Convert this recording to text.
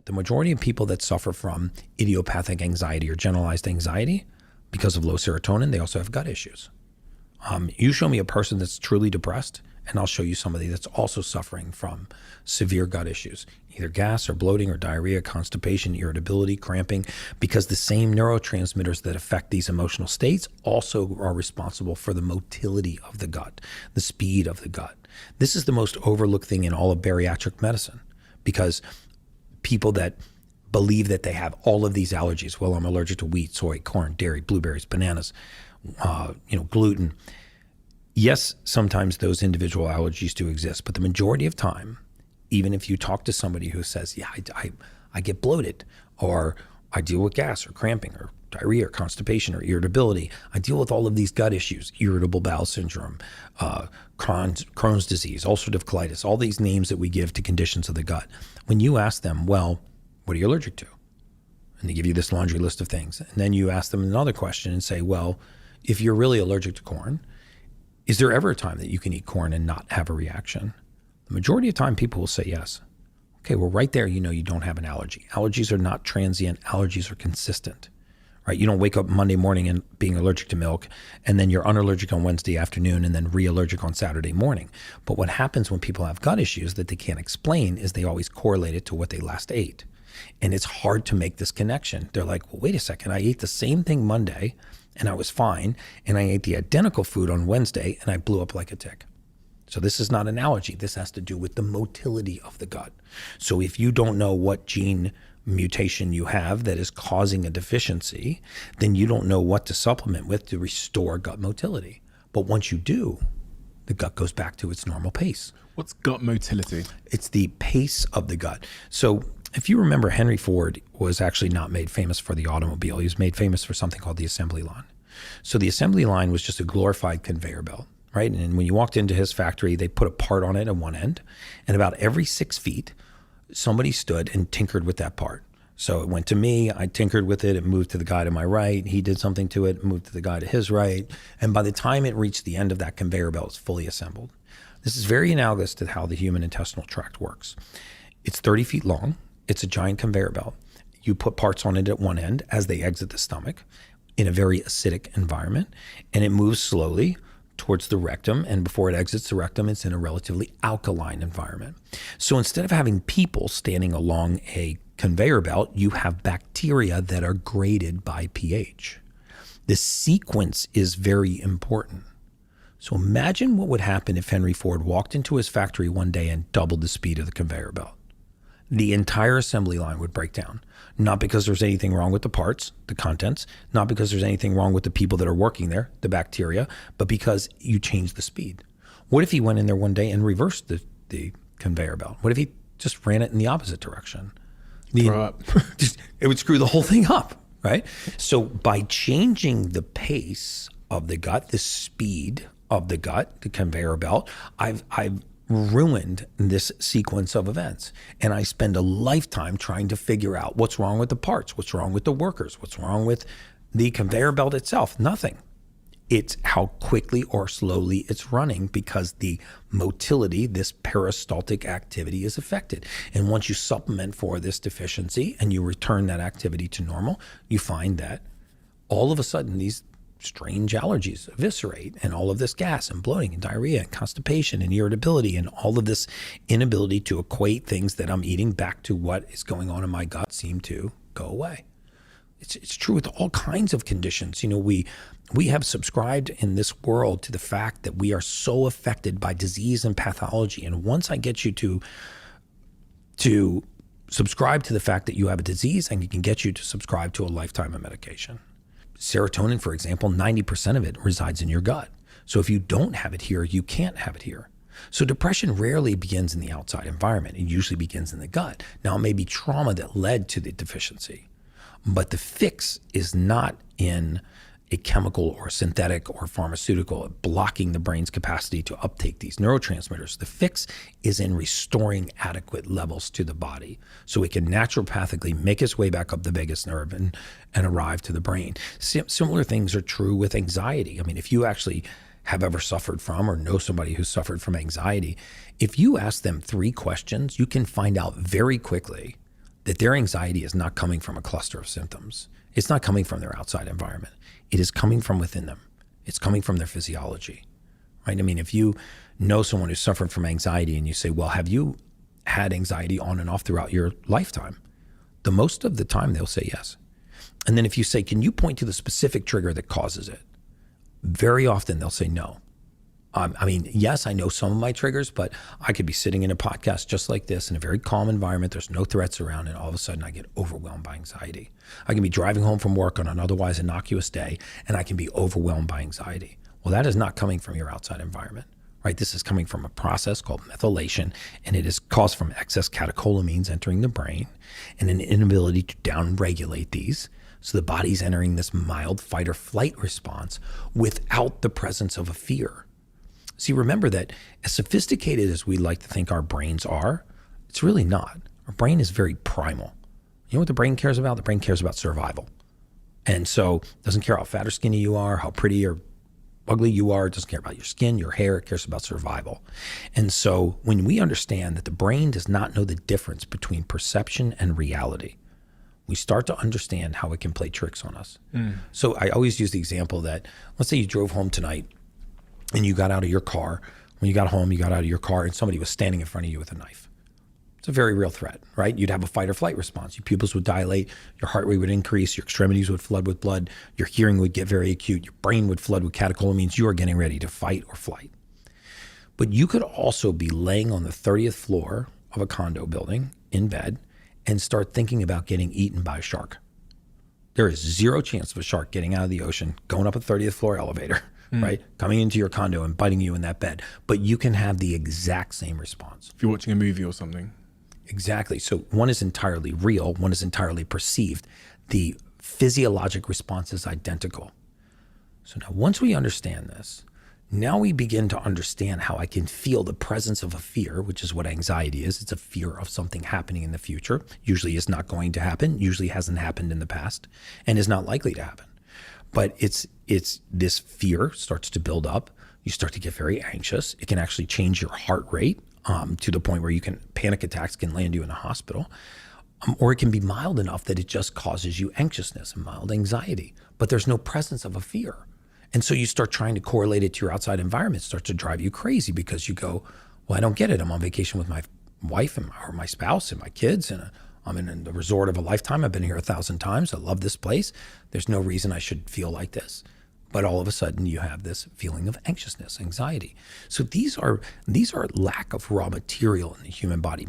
The majority of people that suffer from idiopathic anxiety or generalized anxiety because of low serotonin, they also have gut issues. You show me a person that's truly depressed, and I'll show you somebody that's also suffering from severe gut issues, either gas or bloating or diarrhea, constipation, irritability, cramping, because the same neurotransmitters that affect these emotional states also are responsible for the motility of the gut, the speed of the gut. This is the most overlooked thing in all of bariatric medicine, because people that believe that they have all of these allergies, well, I'm allergic to wheat, soy, corn, dairy, blueberries, bananas, gluten. Yes, sometimes those individual allergies do exist, but the majority of time, even if you talk to somebody who says, yeah, I get bloated, or I deal with gas or cramping or diarrhea or constipation or irritability, I deal with all of these gut issues, irritable bowel syndrome, Crohn's disease, ulcerative colitis, all these names that we give to conditions of the gut. When you ask them, well, what are you allergic to? And they give you this laundry list of things. And then you ask them another question and say, well, if you're really allergic to corn, is there ever a time that you can eat corn and not have a reaction? The majority of time people will say yes. Okay, well, right there, you know you don't have an allergy. Allergies are not transient. Allergies are consistent, right? You don't wake up Monday morning and being allergic to milk, and then you're unallergic on Wednesday afternoon, and then re-allergic on Saturday morning. But what happens when people have gut issues that they can't explain is they always correlate it to what they last ate. And it's hard to make this connection. They're like, well, wait a second, I ate the same thing Monday, and I was fine, and I ate the identical food on Wednesday, and I blew up like a tick. So this is not an allergy. This has to do with the motility of the gut. So if you don't know what gene mutation you have that is causing a deficiency, then you don't know what to supplement with to restore gut motility. But once you do, the gut goes back to its normal pace. What's gut motility? It's the pace of the gut. So if you remember, Henry Ford was actually not made famous for the automobile. He was made famous for something called the assembly line. So the assembly line was just a glorified conveyor belt, right? And when you walked into his factory, they put a part on it at one end, and about every 6 feet, somebody stood and tinkered with that part. So it went to me, I tinkered with it, it moved to the guy to my right, he did something to it, moved to the guy to his right, and by the time it reached the end of that conveyor belt, it's fully assembled. This is very analogous to how the human intestinal tract works. It's 30 feet long, it's a giant conveyor belt. You put parts on it at one end as they exit the stomach in a very acidic environment, and it moves slowly towards the rectum, and before it exits the rectum, it's in a relatively alkaline environment. So instead of having people standing along a conveyor belt, you have bacteria that are graded by pH. The sequence is very important. So imagine what would happen if Henry Ford walked into his factory one day and doubled the speed of the conveyor belt. The entire assembly line would break down. Not because there's anything wrong with the parts, the contents, not because there's anything wrong with the people that are working there, the bacteria, but because you changed the speed. What if he went in there one day and reversed the conveyor belt? What if he just ran it in the opposite direction? It would screw the whole thing up, right? So by changing the pace of the gut, the speed of the gut, the conveyor belt, I've ruined this sequence of events. And I spend a lifetime trying to figure out what's wrong with the parts, what's wrong with the workers, what's wrong with the conveyor belt itself. Nothing. It's how quickly or slowly it's running, because the motility, this peristaltic activity, is affected. And once you supplement for this deficiency and you return that activity to normal, you find that all of a sudden these strange allergies eviscerate, and all of this gas and bloating and diarrhea and constipation and irritability and all of this inability to equate things that I'm eating back to what is going on in my gut seem to go away. It's true with all kinds of conditions. You know, we have subscribed in this world to the fact that we are so affected by disease and pathology. And once I get you to subscribe to the fact that you have a disease, and can get you to subscribe to a lifetime of medication. Serotonin, for example, 90% of it resides in your gut. So if you don't have it here, you can't have it here. So depression rarely begins in the outside environment. It usually begins in the gut. Now, it may be trauma that led to the deficiency, but the fix is not in a chemical or synthetic or pharmaceutical blocking the brain's capacity to uptake these neurotransmitters. The fix is in restoring adequate levels to the body so it can naturopathically make its way back up the vagus nerve and arrive to the brain. Similar things are true with anxiety. I mean, if you actually have ever suffered from or know somebody who's suffered from anxiety, if you ask them 3 questions, you can find out very quickly that their anxiety is not coming from a cluster of symptoms. It's not coming from their outside environment. It is coming from within them. It's coming from their physiology, right? I mean, if you know someone who's suffering from anxiety and you say, well, have you had anxiety on and off throughout your lifetime? The most of the time they'll say yes. And then if you say, can you point to the specific trigger that causes it? Very often they'll say no. I mean, yes, I know some of my triggers, but I could be sitting in a podcast just like this in a very calm environment. There's no threats around, and all of a sudden I get overwhelmed by anxiety. I can be driving home from work on an otherwise innocuous day, and I can be overwhelmed by anxiety. Well, that is not coming from your outside environment, right? This is coming from a process called methylation, and it is caused from excess catecholamines entering the brain and an inability to downregulate these. So the body's entering this mild fight or flight response without the presence of a fear. See, remember that as sophisticated as we like to think our brains are, it's really not. Our brain is very primal. You know what the brain cares about? The brain cares about survival. And so it doesn't care how fat or skinny you are, how pretty or ugly you are. It doesn't care about your skin, your hair. It cares about survival. And so when we understand that the brain does not know the difference between perception and reality, we start to understand how it can play tricks on us. So I always use the example that, let's say you drove home tonight and you got out of your car. When you got home, you got out of your car and somebody was standing in front of you with a knife. It's a very real threat, right? You'd have a fight or flight response. Your pupils would dilate, your heart rate would increase, your extremities would flood with blood, your hearing would get very acute, your brain would flood with catecholamines. You are getting ready to fight or flight. But you could also be laying on the 30th floor of a condo building in bed and start thinking about getting eaten by a shark. There is zero chance of a shark getting out of the ocean, going up a 30th floor elevator, right? Coming into your condo and biting you in that bed. But you can have the exact same response. If you're watching a movie or something. Exactly. So one is entirely real, one is entirely perceived. The physiologic response is identical. So now once we understand this, now we begin to understand how I can feel the presence of a fear, which is what anxiety is. It's a fear of something happening in the future. Usually is not going to happen, usually hasn't happened in the past, and is not likely to happen. But it's this fear starts to build up. You start to get very anxious. It can actually change your heart rate to the point where panic attacks can land you in a hospital. Or it can be mild enough that it just causes you anxiousness and mild anxiety, but there's no presence of a fear. And so you start trying to correlate it to your outside environment. It starts to drive you crazy because you go, well, I don't get it. I'm on vacation with my wife or my spouse and my kids, and I'm in the resort of a lifetime. I've been here 1,000 times. I love this place. There's no reason I should feel like this. But all of a sudden you have this feeling of anxiousness, anxiety. So these are lack of raw material in the human body.